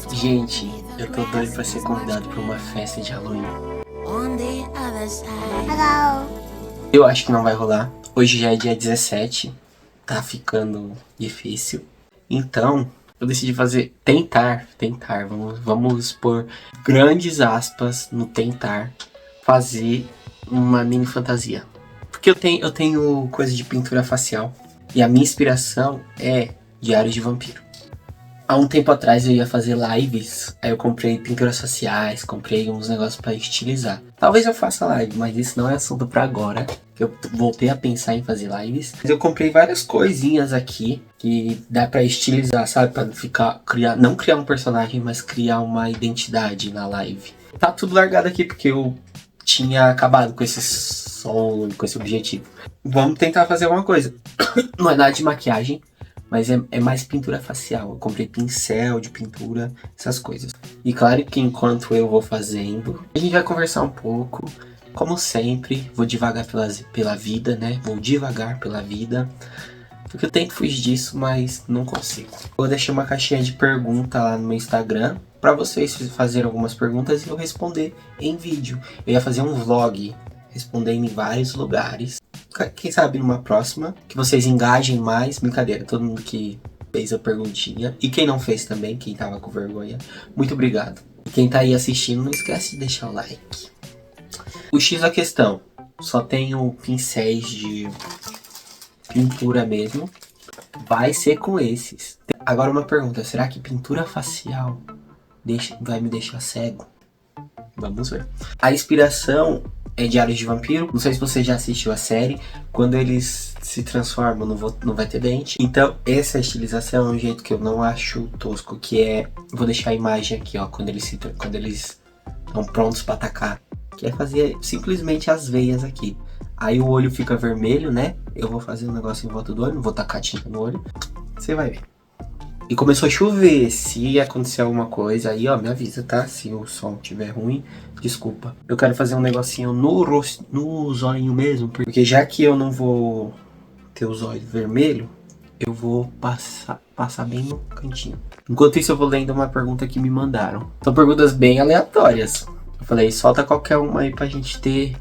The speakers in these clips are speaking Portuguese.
Gente, eu tô doido pra ser convidado pra uma festa de Halloween. Eu acho que não vai rolar. Hoje já é dia 17. Tá ficando difícil. Então, eu decidi tentar. Vamos pôr grandes aspas no tentar fazer uma mini fantasia. Porque eu tenho coisa de pintura facial. E a minha inspiração é Diário de Vampiro. Há um tempo atrás eu ia fazer lives, aí eu comprei pinturas faciais, comprei uns negócios pra estilizar. Talvez eu faça live, mas isso não é assunto pra agora, que eu voltei a pensar em fazer lives. Mas eu comprei várias coisinhas aqui que dá pra estilizar, sabe? Pra não criar um personagem, mas criar uma identidade na live. Tá tudo largado aqui porque eu tinha acabado com esse sonho, com esse objetivo. Vamos tentar fazer alguma coisa. Não é nada de maquiagem. Mas é mais pintura facial. Eu comprei pincel de pintura, essas coisas. E claro que enquanto eu vou fazendo, a gente vai conversar um pouco. Como sempre, vou devagar pela vida, né? Vou devagar pela vida. Porque eu tento fugir disso, mas não consigo. Vou deixar uma caixinha de pergunta lá no meu Instagram para vocês fazerem algumas perguntas e eu responder em vídeo. Eu ia fazer um vlog respondendo em vários lugares. Quem sabe numa próxima, que vocês engajem mais. Brincadeira, todo mundo que fez a perguntinha. E quem não fez também, quem tava com vergonha, muito obrigado. E quem tá aí assistindo, não esquece de deixar o like. O X da questão, só tenho pincéis de pintura mesmo. Vai ser com esses. Agora uma pergunta, será que pintura facial vai me deixar cego? Vamos ver. A inspiração é Diário de Vampiro. Não sei se você já assistiu a série. Quando eles se transformam, não vai ter dente. Então, essa estilização é um jeito que eu não acho tosco. Que é... Vou deixar a imagem aqui, ó. Quando eles estão prontos pra atacar. Que é fazer simplesmente as veias aqui. Aí o olho fica vermelho, né? Eu vou fazer um negócio em volta do olho. Não vou tacar tinta no olho. Você vai ver. E começou a chover. Se acontecer alguma coisa, aí ó, me avisa, tá? Se o som estiver ruim, desculpa. Eu quero fazer um negocinho no zóio mesmo, porque já que eu não vou ter os olhos vermelhos, eu vou passar bem no cantinho. Enquanto isso, eu vou lendo uma pergunta que me mandaram. São perguntas bem aleatórias. Eu falei, solta qualquer uma aí pra gente ter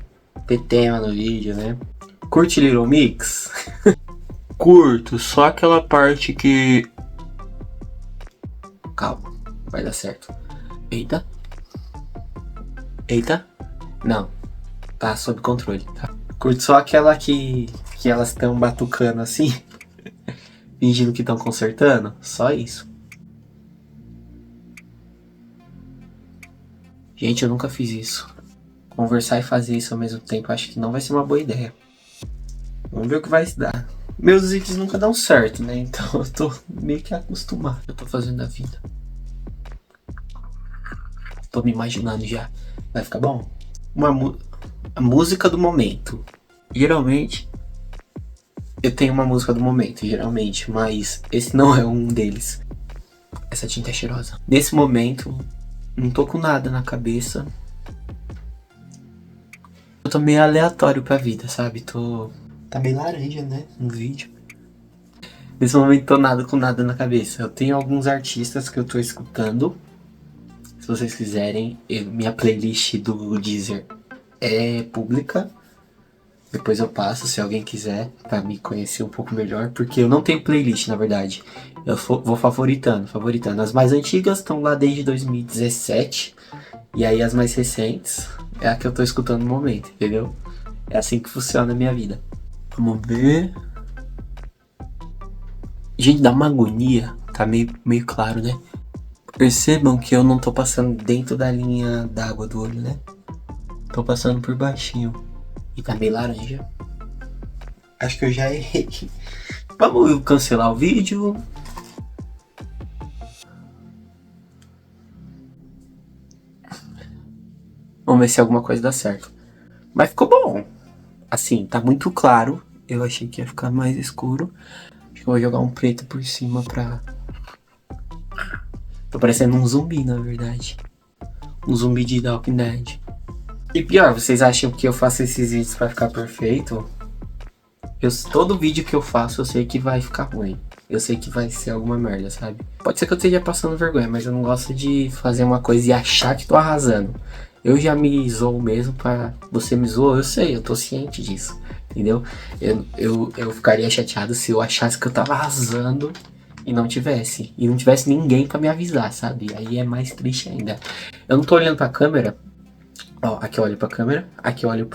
tema no vídeo, né? Curte Little Mix? Curto, só aquela parte que... Calma, vai dar certo. Eita. Não, tá sob controle, tá? Curto só aquela que elas estão batucando assim, fingindo que estão consertando. Só isso. Gente, eu nunca fiz isso. Conversar e fazer isso ao mesmo tempo, acho que não vai ser uma boa ideia. Vamos ver o que vai se dar. Meus vídeos nunca dão certo, né? Então eu tô meio que acostumado. Eu tô fazendo a vida. Tô me imaginando já. Vai ficar bom? A música do momento. Geralmente, eu tenho uma música do momento, geralmente. Mas esse não é um deles. Essa tinta é cheirosa. Nesse momento, não tô com nada na cabeça. Eu tô meio aleatório pra vida, sabe? Tá bem laranja, né? No vídeo. Nesse momento tô com nada na cabeça. Eu tenho alguns artistas que eu tô escutando. Se vocês quiserem, minha playlist do Deezer é pública. Depois eu passo, se alguém quiser, pra me conhecer um pouco melhor. Porque eu não tenho playlist, na verdade. Eu vou favoritando. As mais antigas estão lá desde 2017. E aí as mais recentes é a que eu tô escutando no momento, entendeu? É assim que funciona a minha vida. Vamos ver. Gente, dá uma agonia. Tá meio claro, né? Percebam que eu não tô passando dentro da linha d'água do olho, né? Tô passando por baixinho. E tá meio laranja. Acho que eu já errei. Vamos cancelar o vídeo. Vamos ver se alguma coisa dá certo. Mas ficou bom. Assim, tá muito claro. Eu achei que ia ficar mais escuro. Acho que eu vou jogar um preto por cima pra... Tô parecendo um zumbi, na verdade. Um zumbi de The Walking Dead. E pior, vocês acham que eu faço esses vídeos pra ficar perfeito? Todo vídeo que eu faço, eu sei que vai ficar ruim. eu sei que vai ser alguma merda, sabe? Pode ser que eu esteja passando vergonha, mas eu não gosto de fazer uma coisa e achar que tô arrasando. Eu já me zoo mesmo pra... Você me zoou? Eu sei, eu tô ciente disso, entendeu? Eu ficaria chateado se eu achasse que eu tava arrasando e não tivesse. E não tivesse ninguém pra me avisar, sabe? Aí é mais triste ainda. Eu não tô olhando pra câmera. Ó, aqui eu olho pra câmera, aqui eu olho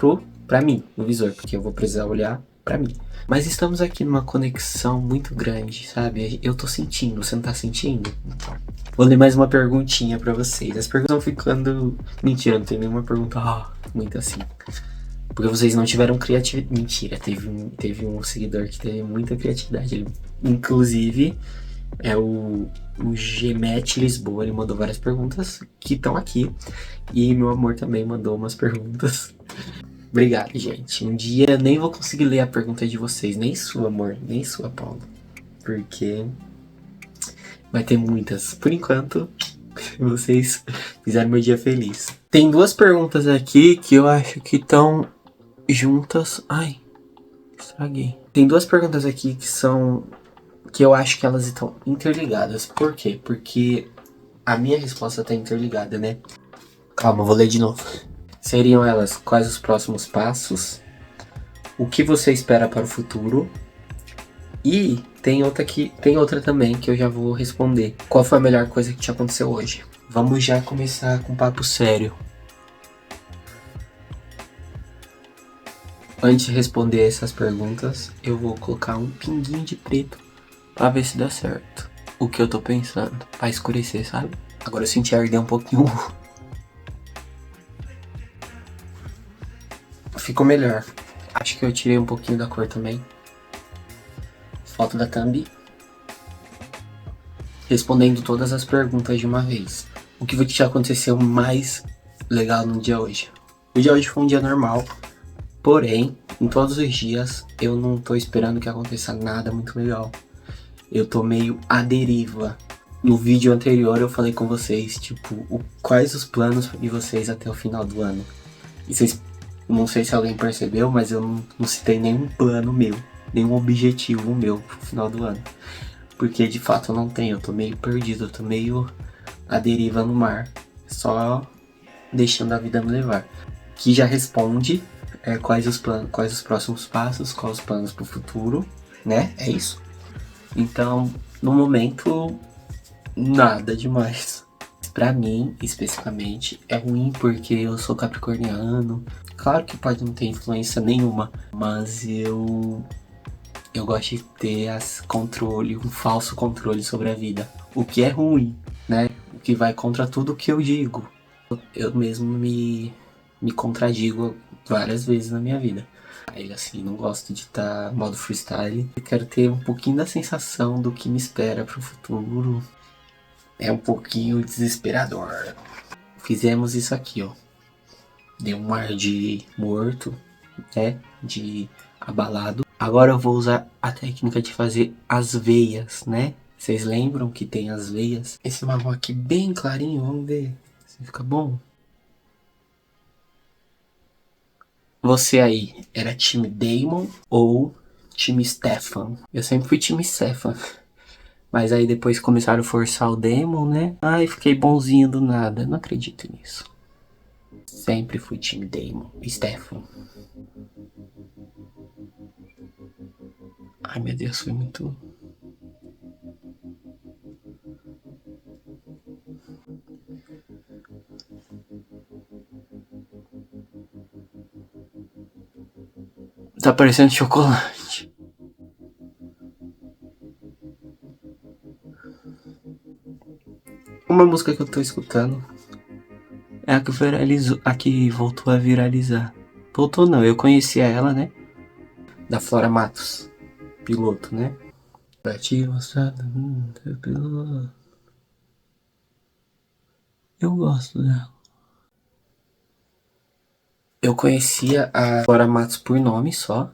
pra mim, no visor, porque eu vou precisar olhar pra mim. Mas estamos aqui numa conexão muito grande, sabe? Eu tô sentindo, você não tá sentindo? Então, vou ler mais uma perguntinha pra vocês. As perguntas vão ficando... Mentira, não tem nenhuma pergunta muito assim. Porque vocês não tiveram criatividade. Mentira, teve um seguidor que teve muita criatividade. Ele, inclusive, é o Gmet Lisboa. Ele mandou várias perguntas que estão aqui. E meu amor também mandou umas perguntas. Obrigado, gente. Um dia nem vou conseguir ler a pergunta de vocês. Nem sua, amor. Nem sua, Paulo. Porque vai ter muitas. Por enquanto, vocês fizeram meu dia feliz. Tem duas perguntas aqui que eu acho que estão juntas. Ai, estraguei. Tem duas perguntas aqui que são... que eu acho que elas estão interligadas. Por quê? Porque a minha resposta tá interligada, né? Calma, vou ler de novo. Seriam elas: quais os próximos passos? O que você espera para o futuro? E tem outra também que eu já vou responder. Qual foi a melhor coisa que te aconteceu hoje? Vamos já começar com um papo sério. Antes de responder essas perguntas, eu vou colocar um pinguinho de preto pra ver se dá certo. O que eu tô pensando? Pra escurecer, sabe? Agora eu senti arder um pouquinho. Ficou melhor. Acho que eu tirei um pouquinho da cor também. Foto da thumb. Respondendo todas as perguntas de uma vez. O que te aconteceu mais legal no dia hoje? O dia hoje foi um dia normal. Porém, em todos os dias, eu não tô esperando que aconteça nada muito legal. Eu tô meio à deriva. No vídeo anterior eu falei com vocês, tipo, quais os planos de vocês até o final do ano. E vocês, não sei se alguém percebeu, mas eu não citei nenhum plano meu, nenhum objetivo meu pro final do ano. Porque de fato eu não tenho, eu tô meio perdido, eu tô meio à deriva no mar. Só deixando a vida me levar. Que já responde quais os próximos passos, quais os planos pro futuro, né? É isso. Então, no momento, nada demais. Pra mim, especificamente, é ruim porque eu sou capricorniano. Claro que pode não ter influência nenhuma, mas eu gosto de ter um falso controle sobre a vida. O que é ruim, né? O que vai contra tudo que eu digo. Eu mesmo me contradigo várias vezes na minha vida. Aí assim, não gosto de estar modo freestyle. Eu quero ter um pouquinho da sensação do que me espera pro futuro. É um pouquinho desesperador. Fizemos isso aqui, ó. Deu um ar de morto, né? De abalado. Agora eu vou usar a técnica de fazer as veias, né? Vocês lembram que tem as veias? Esse marrom aqui bem clarinho, vamos ver se fica bom. Você aí, era time Damon ou time Stefan? Eu sempre fui time Stefan. Mas aí depois começaram a forçar o Damon, né? Ai, fiquei bonzinho do nada. Não acredito nisso. Sempre fui time Damon. Stefan. Ai, meu Deus, foi muito... Tá parecendo chocolate. Uma música que eu tô escutando é a que viralizou, a que voltou a viralizar. Voltou não, eu conhecia ela, né? Da Flora Matos. Piloto, né? Pra te mostrar piloto. Eu gosto dela. Eu conhecia a Flora Matos por nome só.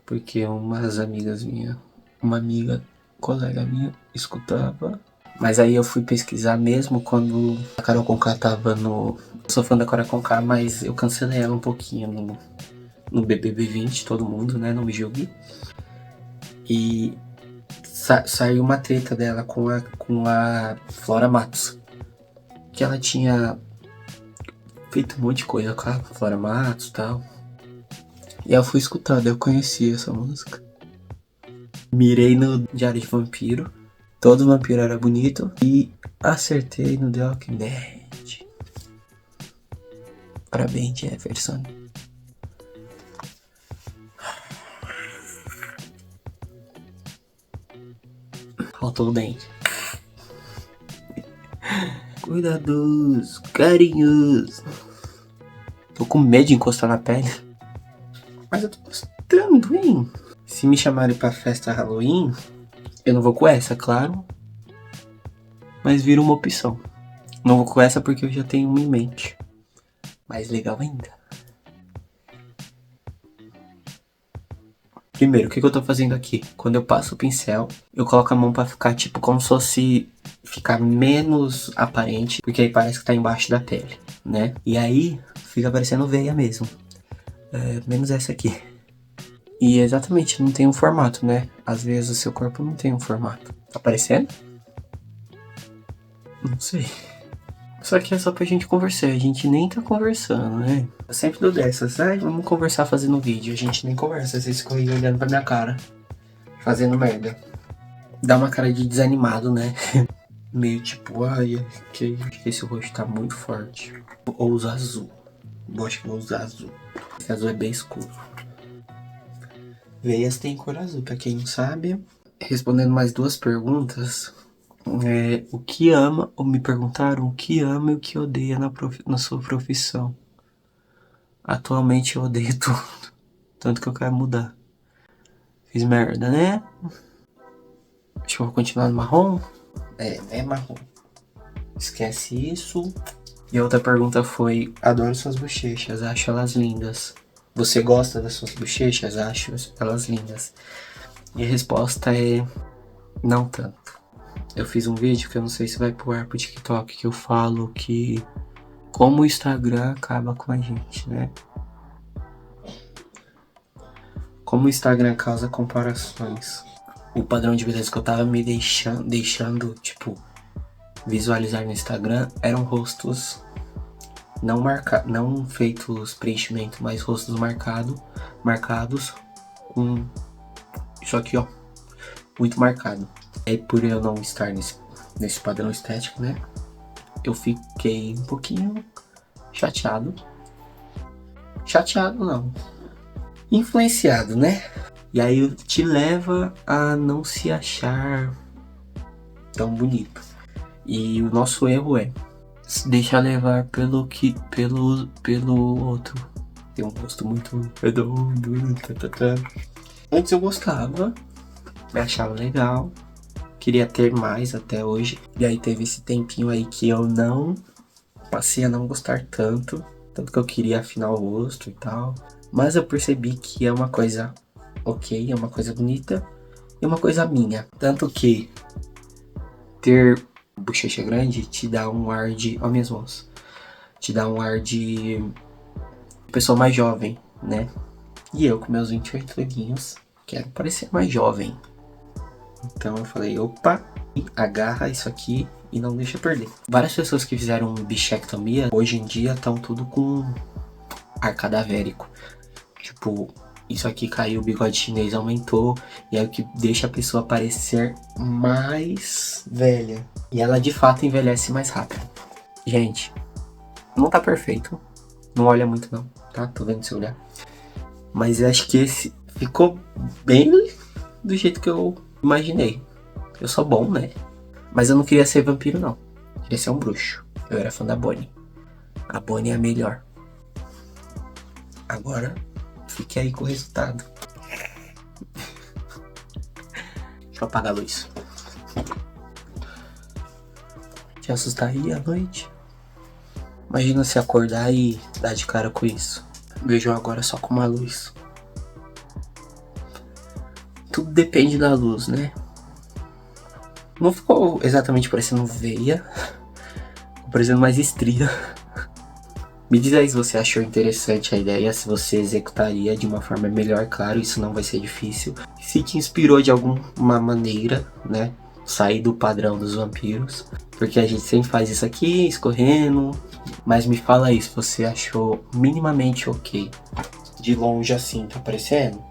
Porque umas amigas minhas, uma amiga, colega minha, escutava. Mas aí eu fui pesquisar mesmo quando a Carol Conká tava no... Eu sou fã da Carol Conká, mas eu cancelei ela um pouquinho no BBB 20, todo mundo, né? Não me julgue. E saiu uma treta dela com a Flora Matos. Que ela tinha feito um monte de coisa com a Flora Matos e tal. E eu fui escutando, eu conheci essa música. Mirei no Diário de Vampiro. Todo vampiro era bonito. E acertei no The Walking Dead. Parabéns, Jefferson. Faltou o dente. Cuidados, carinhos. Tô com medo de encostar na pele. Mas eu tô gostando, hein? Se me chamarem pra festa Halloween, eu não vou com essa, claro. Mas vira uma opção. Não vou com essa porque eu já tenho uma em mente. Mais legal ainda. Primeiro, o que eu tô fazendo aqui? Quando eu passo o pincel, eu coloco a mão pra ficar tipo como se fosse ficar menos aparente, porque aí parece que tá embaixo da pele, né? E aí fica parecendo veia mesmo. Menos essa aqui. E exatamente, não tem um formato, né? Às vezes o seu corpo não tem um formato. Tá aparecendo? Não sei. Só que é só pra gente conversar, a gente nem tá conversando, né? Eu sempre dou dessas, vamos conversar fazendo vídeo. A gente nem conversa, vocês ficam aí olhando pra minha cara, fazendo merda. Dá uma cara de desanimado, né? Meio tipo, ai, que esse rosto tá muito forte. Ou usar azul. Eu acho que vou usar azul. Esse azul é bem escuro. Veias tem cor azul, pra quem não sabe. Respondendo mais duas perguntas. O que ama, ou me perguntaram o que ama e o que odeia na sua profissão. Atualmente eu odeio tudo. Tanto que eu quero mudar. Fiz merda, né? Acho que eu vou continuar no marrom. É marrom. Esquece isso. E a outra pergunta foi: adoro suas bochechas, acho elas lindas. Você gosta das suas bochechas? Acho elas lindas. E a resposta é: não tanto. Eu fiz um vídeo que eu não sei se vai pro ar pro TikTok, que eu falo que como o Instagram acaba com a gente, né? Como o Instagram causa comparações. O padrão de beleza que eu tava me deixando, tipo, visualizar no Instagram eram rostos não feitos preenchimento, mas rostos marcados com isso aqui, ó, muito marcado. E por eu não estar nesse padrão estético, né, eu fiquei um pouquinho chateado não, influenciado, né? E aí te leva a não se achar tão bonito. E o nosso erro é se deixar levar pelo outro. Tem um rosto muito redondo. Antes eu gostava, me achava legal, queria ter mais até hoje. E aí teve esse tempinho aí que eu não passei a não gostar tanto que eu queria afinar o rosto e tal. Mas eu percebi que é uma coisa ok, é uma coisa bonita e uma coisa minha. Tanto que ter bochecha grande te dá um ar de... Ó minhas mãos. Te dá um ar de pessoa mais jovem, né? E eu, com meus 28 aninhos, quero parecer mais jovem. Então eu falei, opa, agarra isso aqui e não deixa perder. Várias pessoas que fizeram bichectomia, hoje em dia, estão tudo com ar cadavérico. Tipo, isso aqui caiu, o bigode chinês aumentou, e é o que deixa a pessoa parecer mais velha. E ela de fato envelhece mais rápido. Gente, não tá perfeito. Não olha muito não, tá? Tô vendo seu olhar. Mas eu acho que esse ficou bem do jeito que eu imaginei. Eu sou bom, né? Mas eu não queria ser vampiro, não. Eu queria ser um bruxo. Eu era fã da Bonnie. A Bonnie é a melhor. Agora, fique aí com o resultado. Deixa eu apagar a luz. Te assustar aí à noite? Imagina se acordar e dar de cara com isso. Vejo agora só com uma luz. Tudo depende da luz, né? Não ficou exatamente parecendo veia. Ficou parecendo mais estria. Me diz aí se você achou interessante a ideia, se você executaria de uma forma melhor, claro, isso não vai ser difícil. Se te inspirou de alguma maneira, né? Sair do padrão dos vampiros. Porque a gente sempre faz isso aqui, escorrendo. Mas me fala aí se você achou minimamente ok. De longe assim, tá aparecendo?